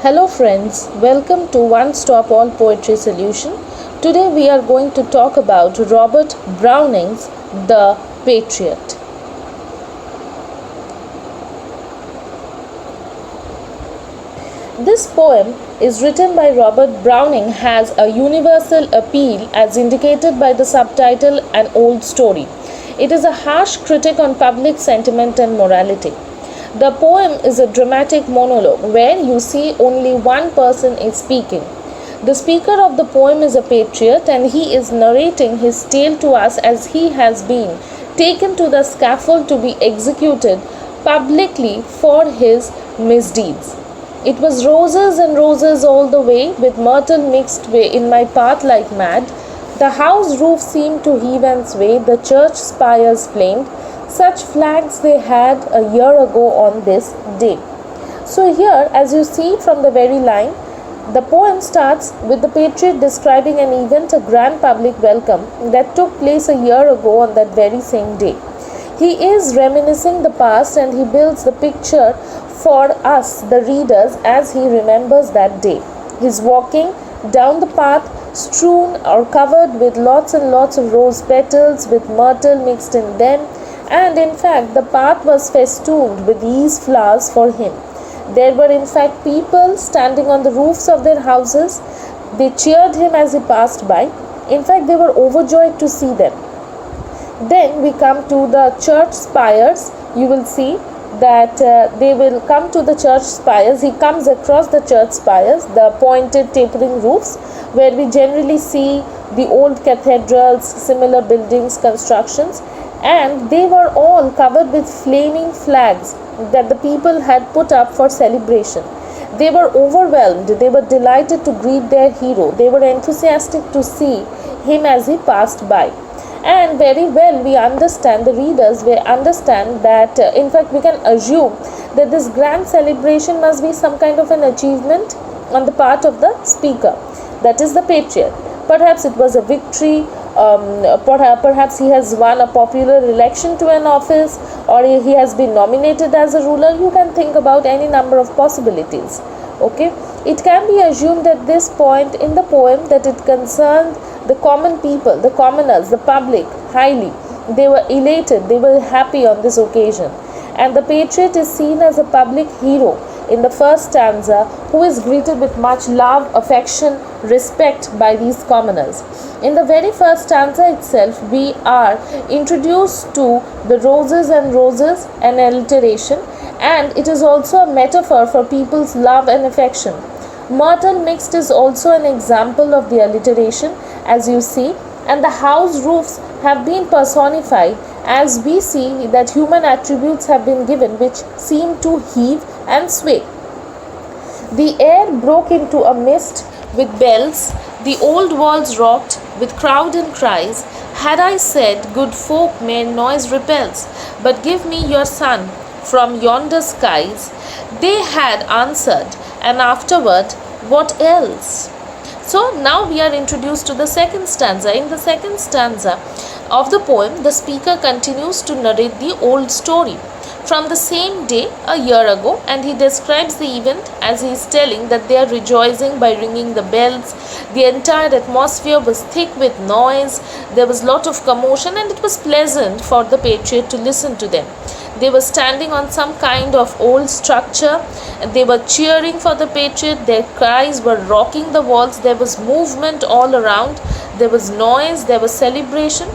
Hello friends, welcome to One Stop All Poetry Solution. Today we are going to talk about Robert Browning's The Patriot. This poem is written by Robert Browning, has a universal appeal as indicated by the subtitle An Old Story. It is a harsh critique on public sentiment and morality. The poem is a dramatic monologue where you see only one person is speaking. The speaker of the poem is a patriot and he is narrating his tale to us as he has been taken to the scaffold to be executed publicly for his misdeeds. It was roses and roses all the way, with myrtle mixed in my path like mad. The house roof seemed to heave and sway, the church spires flamed. Such flags they had a year ago on this day. So here, as you see from the very line, the poem starts with the patriot describing an event, a grand public welcome that took place a year ago on that very same day. He is reminiscing the past and he builds the picture for us, the readers, as he remembers that day. He's walking down the path strewn or covered with lots and lots of rose petals with myrtle mixed in them. And in fact, the path was festooned with these flowers for him. There were in fact people standing on the roofs of their houses. They cheered him as he passed by. In fact, they were overjoyed to see them. Then we come to the church spires. You will see that they will come to the church spires. He comes across the church spires, the pointed tapering roofs, where we generally see the old cathedrals, similar buildings, constructions. And they were all covered with flaming flags that the people had put up for celebration. They were overwhelmed. They were delighted to greet their hero. They were enthusiastic to see him as he passed by. And very well we understand, the readers will understand that in fact we can assume that this grand celebration must be some kind of an achievement on the part of the speaker, that is the patriot. Perhaps it was a victory, perhaps he has won a popular election to an office, or he has been nominated as a ruler. You can think about any number of possibilities. Okay, it can be assumed at this point in the poem that it concerned the common people, the commoners, the public highly. They were elated, they were happy on this occasion. And the patriot is seen as a public hero in the first stanza, who is greeted with much love, affection, respect by these commoners. In the very first stanza itself, we are introduced to the roses and roses, an alliteration, and it is also a metaphor for people's love and affection. Myrtle mixed is also an example of the alliteration, as you see, and the house roofs have been personified, as we see that human attributes have been given which seem to heave and sway. The air broke into a mist with bells, the old walls rocked with crowd and cries. Had I said, good folk, mere noise repels, but give me your son from yonder skies, they had answered, and afterward, what else? So now we are introduced to the second stanza. In the second stanza of the poem, the speaker continues to narrate the old story from the same day a year ago, and he describes the event as he is telling that they are rejoicing by ringing the bells. The entire atmosphere was thick with noise, there was lot of commotion, and it was pleasant for the patriot to listen to them. They were standing on some kind of old structure, they were cheering for the patriot, their cries were rocking the walls, there was movement all around, there was noise, there was celebration.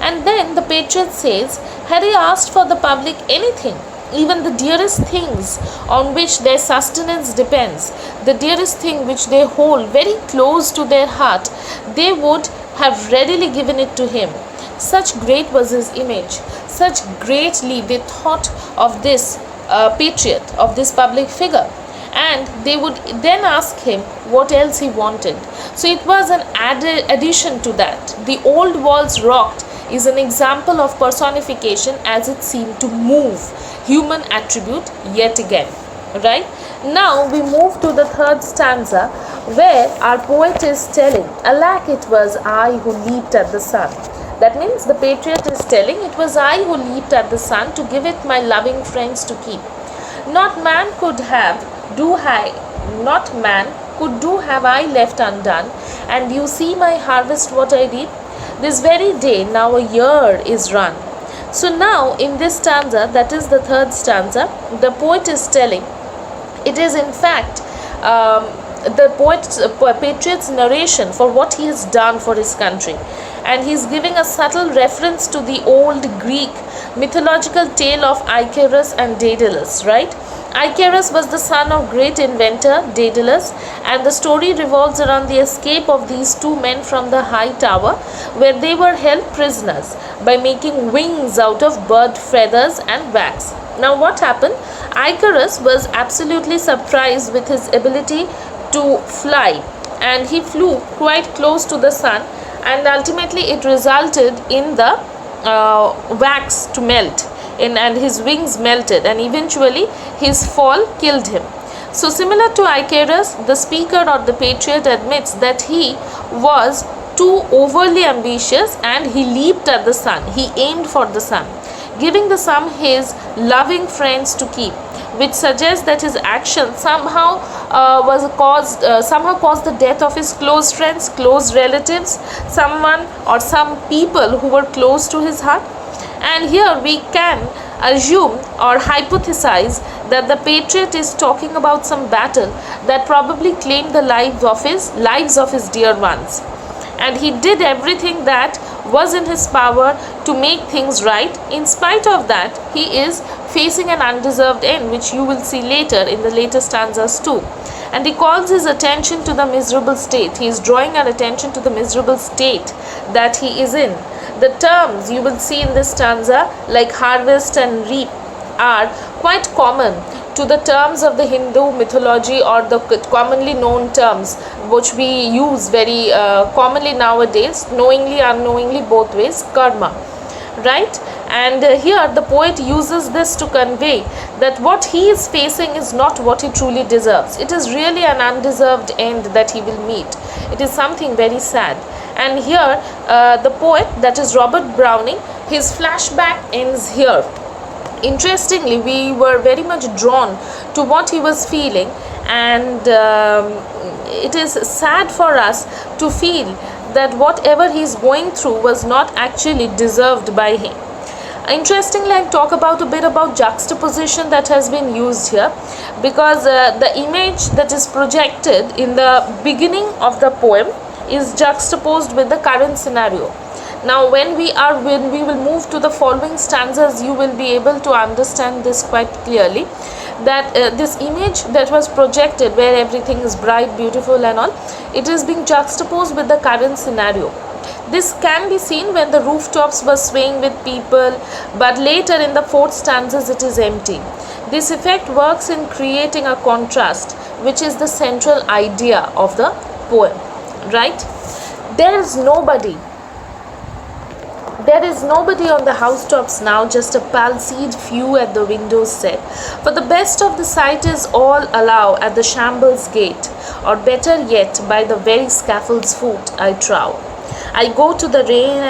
And then the patriot says, had he asked for the public anything, even the dearest things on which their sustenance depends, the dearest thing which they hold very close to their heart, they would have readily given it to him. Such great was his image, such greatly they thought of this patriot, of this public figure. And they would then ask him what else he wanted. So it was an addition to that. The old walls rocked is an example of personification, as it seemed to move human attribute yet again. Right? Now we move to the third stanza, where our poet is telling, alack, it was I who leaped at the sun. That means the patriot is telling, it was I who leaped at the sun to give it my loving friends to keep. Not man could have, do I not man, could do have I left undone, and you see my harvest what I reap. This very day now a year is run. So now in this stanza, that is the third stanza, the poet is telling, it is in fact the patriot's narration for what he has done for his country, and he is giving a subtle reference to the old Greek mythological tale of Icarus and Daedalus, right? Icarus was the son of great inventor Daedalus, and the story revolves around the escape of these two men from the high tower where they were held prisoners by making wings out of bird feathers and wax. Now what happened? Icarus was absolutely surprised with his ability to fly, and he flew quite close to the sun, and ultimately it resulted in the wax to melt and his wings melted, and eventually his fall killed him. So similar to Icarus, the speaker or the patriot admits that he was too overly ambitious and he leaped at the sun, he aimed for the sun, giving the sun his loving friends to keep, which suggests that his action somehow caused the death of his close friends, close relatives, someone or some people who were close to his heart. And here we can assume or hypothesize that the patriot is talking about some battle that probably claimed the lives of his dear ones, and he did everything that was in his power to make things right. In spite of that, he is facing an undeserved end, which you will see later in the later stanzas too. And he calls his attention to the miserable state. He is drawing our attention to the miserable state that he is in. The terms you will see in this stanza, like harvest and reap, are quite common to the terms of the Hindu mythology, or the commonly known terms which we use very commonly nowadays, knowingly, unknowingly, both ways, karma, right? And here the poet uses this to convey that what he is facing is not what he truly deserves. It is really an undeserved end that he will meet. It is something very sad. And here the poet, that is Robert Browning, his flashback ends here. Interestingly, we were very much drawn to what he was feeling, and it is sad for us to feel that whatever he is going through was not actually deserved by him. Interestingly, I'll talk about a bit about juxtaposition that has been used here, because the image that is projected in the beginning of the poem is juxtaposed with the current scenario. Now when we will move to the following stanzas, you will be able to understand this quite clearly, that this image that was projected where everything is bright, beautiful and all, it is being juxtaposed with the current scenario. This can be seen when the rooftops were swaying with people, but later in the fourth stanzas it is empty. This effect works in creating a contrast, which is the central idea of the poem, right? There is nobody on the housetops now, just a palsied few at the windows set. For the best of the sight is all allow at the shambles gate, or better yet, by the very scaffold's foot I trow. I go to the rain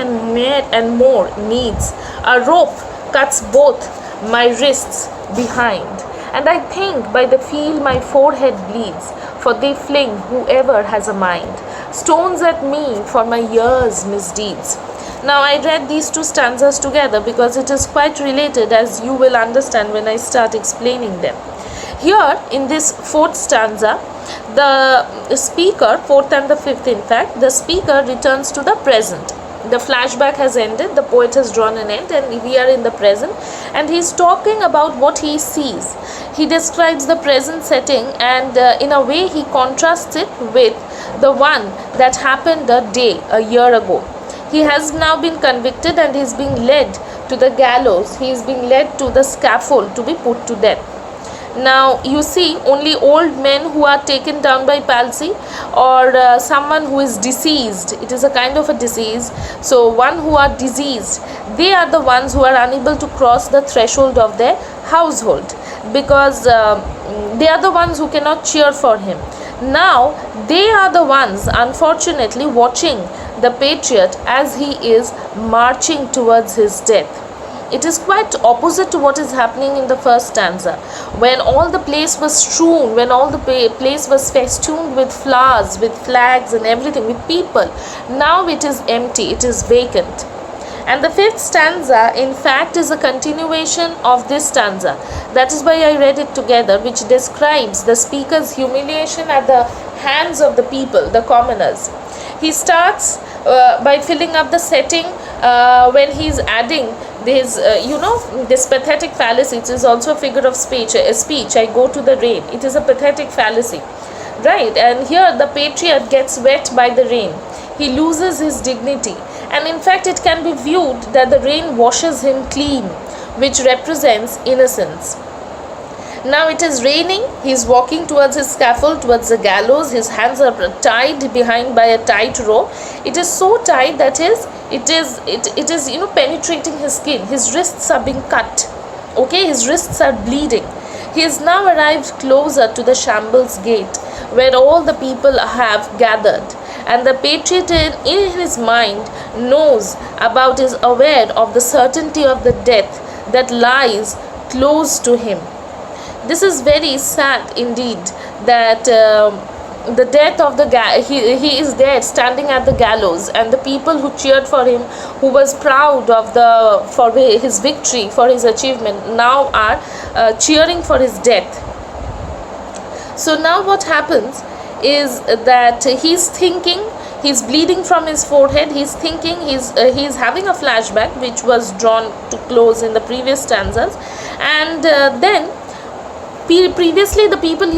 and more needs. A rope cuts both my wrists behind, and I think by the feel my forehead bleeds, for they fling whoever has a mind stones at me for my years' misdeeds. Now I read these two stanzas together because it is quite related, as you will understand when I start explaining them. Here in this fourth stanza, the speaker, fourth and the fifth in fact, the speaker returns to the present. The flashback has ended, the poet has drawn an end, and we are in the present, and he is talking about what he sees. He describes the present setting, and in a way he contrasts it with the one that happened a year ago. He has now been convicted and he is being led to the gallows. He is being led to the scaffold to be put to death. Now you see, only old men who are taken down by palsy, or someone who is diseased, it is a kind of a disease, so one who are diseased, they are the ones who are unable to cross the threshold of their household, because they are the ones who cannot cheer for him. Now they are the ones, unfortunately, watching the patriot as he is marching towards his death. It is quite opposite to what is happening in the first stanza, when all the place was strewn, when all the place was festooned with flowers, with flags and everything, with people. Now it is empty, it is vacant. And the fifth stanza, in fact, is a continuation of this stanza. That is why I read it together, which describes the speaker's humiliation at the hands of the people, the commoners. He starts by filling up the setting when he is adding this, this pathetic fallacy. It is also a figure of speech. I go to the rain. It is a pathetic fallacy, right? And here the patriot gets wet by the rain. He loses his dignity. And in fact, it can be viewed that the rain washes him clean, which represents innocence. Now it is raining. He is walking towards his scaffold, towards the gallows. His hands are tied behind by a tight rope. It is so tight that it is penetrating his skin. His wrists are being cut. Okay, his wrists are bleeding. He has now arrived closer to the shambles gate, where all the people have gathered. And the patriot in his mind is aware of the certainty of the death that lies close to him. This is very sad indeed, that the death of the he is there standing at the gallows, and the people who cheered for him, who was proud of for his victory, for his achievement, now are cheering for his death. So now what happens is that he's thinking, he's bleeding from his forehead, he's thinking, he's having a flashback which was drawn to close in the previous stanzas. And then previously the people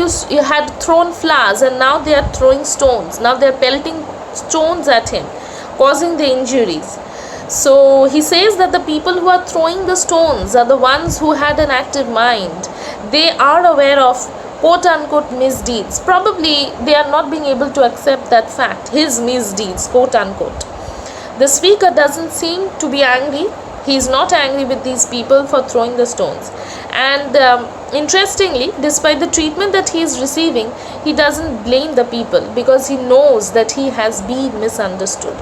had thrown flowers, and now they are throwing stones. Now they are pelting stones at him, causing the injuries. So he says that the people who are throwing the stones are the ones who had an active mind. They are aware of quote unquote misdeeds. Probably they are not being able to accept that fact, his misdeeds, quote unquote. The speaker doesn't seem to be angry. He is not angry with these people for throwing the stones. And interestingly, despite the treatment that he is receiving, he doesn't blame the people, because he knows that he has been misunderstood.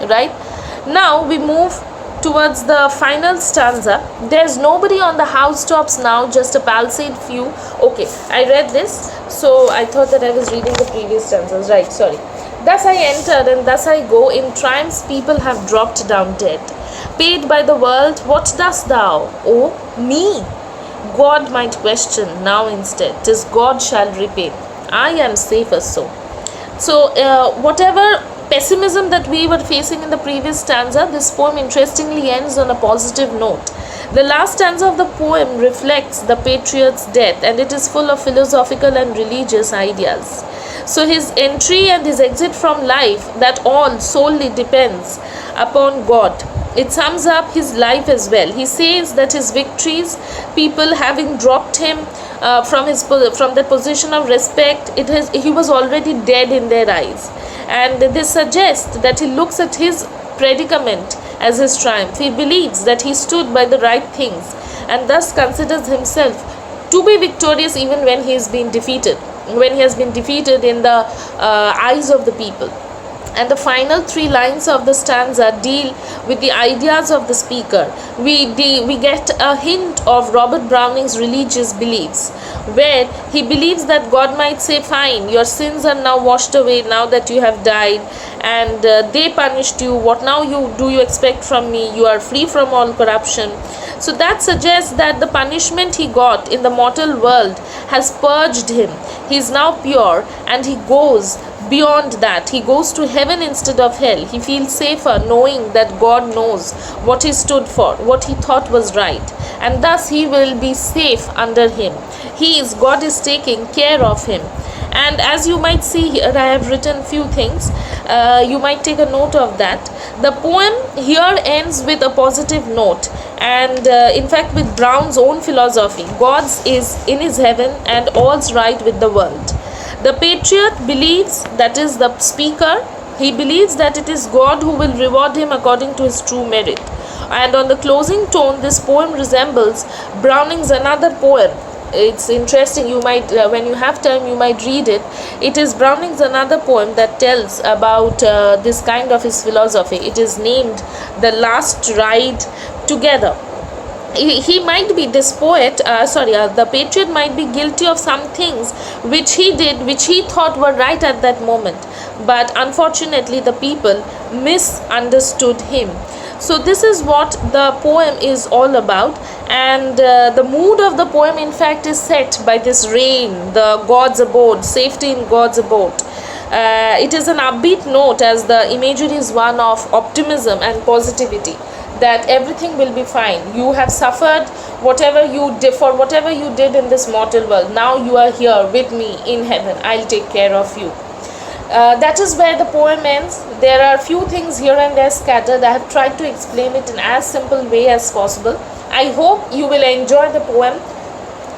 Right? Now we move towards the final stanza. There's nobody on the housetops now, just a palisade few. Okay, I read this, so I thought that I was reading the previous stanzas. Right, sorry. Thus I entered and thus I go, in triumphs people have dropped down dead. Paid by the world, what dost thou? Oh, me? God might question now instead, 'tis God shall repay. I am safer so. So whatever pessimism that we were facing in the previous stanza, this poem interestingly ends on a positive note. The last stanza of the poem reflects the patriot's death, and it is full of philosophical and religious ideas. So his entry and his exit from life, that all solely depends upon God. It sums up his life as well. He says that his victories, people having dropped him from that position of respect, he was already dead in their eyes. And this suggests that he looks at his predicament as his triumph. He believes that he stood by the right things, and thus considers himself to be victorious even when he has been defeated, in the eyes of the people. And the final three lines of the stanza deal with the ideas of the speaker. We get a hint of Robert Browning's religious beliefs, where he believes that God might say, fine, your sins are now washed away now that you have died, and they punished you. What now do you expect from me? You are free from all corruption. So that suggests that the punishment he got in the mortal world has purged him. He is now pure, and he goes beyond that. He goes to heaven instead of hell. He feels safer knowing that God knows what he stood for, what he thought was right, and thus he will be safe under him. God is taking care of him. And as you might see here, I have written few things. You might take a note of that. The poem here ends with a positive note, and in fact with Brown's own philosophy. God's is in his heaven and all's right with the world. The patriot believes, that is the speaker, he believes that it is God who will reward him according to his true merit. And on the closing tone, this poem resembles Browning's another poem. It's interesting, you might, when you have time, you might read it. It is Browning's another poem that tells about this kind of his philosophy. It is named The Last Ride Together. he might be, this poet, the patriot might be guilty of some things which he did, which he thought were right at that moment, but unfortunately the people misunderstood him. So this is what the poem is all about, and the mood of the poem in fact is set by this rain, the God's abode, safety in God's abode. It is an upbeat note, as the imagery is one of optimism and positivity, that everything will be fine. You have suffered whatever you did, for whatever you did in this mortal world. Now you are here with me in heaven. I'll take care of you. That is where the poem ends. There are few things here and there scattered. I have tried to explain it in as simple way as possible. I hope you will enjoy the poem,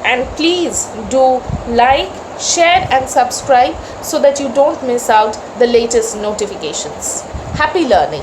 and please do like, share and subscribe so that you don't miss out the latest notifications. Happy learning.